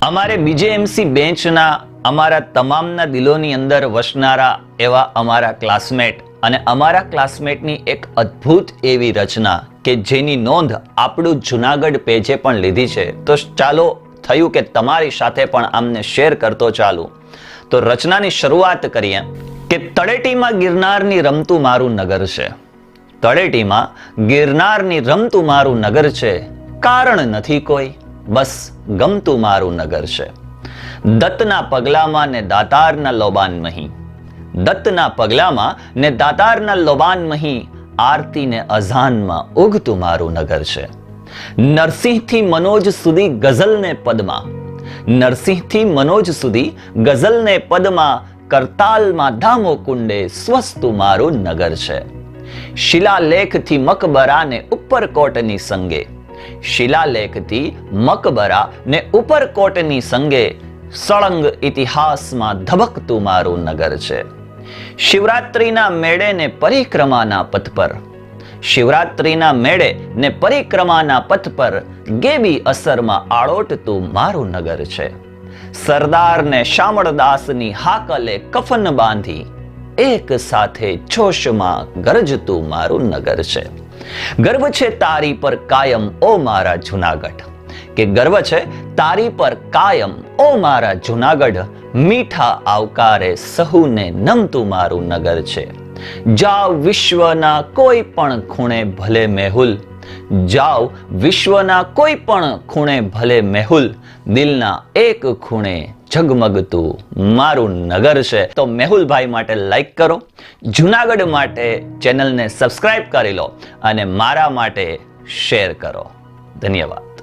અમારે બીજેએમસી બેન્ચના અમારા તમામના દિલોની અંદર વસનારા એવા અમારા ક્લાસમેટ અને અમારા ક્લાસમેટની એક અદ્ભુત એવી રચના કે જેની નોંધ આપણું જુનાગઢ પેજે પણ લીધી છે. તો ચાલો થયું કે તમારી સાથે પણ આમને શેર કરતો ચાલુ. તો રચનાની શરૂઆત કરીએ કે તળેટીમાં ગિરનારની રમતું મારું નગર છે. તળેટીમાં ગિરનારની રમતું મારું નગર છે, કારણ નથી કોઈ, બસ ગમતું મારું નગર છે. દત્તના પગલામાં ને દાતારના લોબાન મહી, દત્તના પગલામાં ને દાતારના લોબાન મહી, આરતી ને અઝાનમાં ઉગતું મારું નગર છે. નરસિંહથી મનોજ સુધી ગઝલને પદમાં, નરસિંહથી મનોજ સુધી ગઝલને પદમાં, કરતાલમાં ધામો કુંડે સ્વસ્તું મારું નગર છે. શિલાલેખથી મકબરા ને ઉપરકોટની સંગે, શિલાલેખથી મકબરા ને ઉપરકોટની સંગે, સળંગ ઇતિહાસમાં ધબકતું મારું નગર છે. શિવરાત્રીના મેળે ને પરિક્રમાના પથ પર, શિવરાત્રીના મેળે ને પરિક્રમાના પથ પર ગેબી અસરમાં આળોટતું મારું નગર છે. સરદાર ને શામળદાસની હાકલે કફન બાંધી, એક સાથે જોશમાં ગરજતું મારું નગર છે. ગર્વ છે તારી પર કાયમ ઓ મારા જુનાગઢ, કે ગર્વ છે તારી પર કાયમ ઓ મારા જુનાગઢ, મીઠા આવકારે સહુને નમતું મારું નગર છે. જાવ વિશ્વના કોઈ પણ ખૂણે ભલે મેહુલ, જાવ વિશ્વના કોઈ પણ ખૂણે ભલે મેહુલ, દિલના એક ખૂણે ઝગમગતું મારું નગર છે. તો મેહુલભાઈ માટે લાઈક કરો, જુનાગઢ માટે ચેનલને સબસ્ક્રાઇબ કરી લો અને મારા માટે શેર કરો. ધન્યવાદ.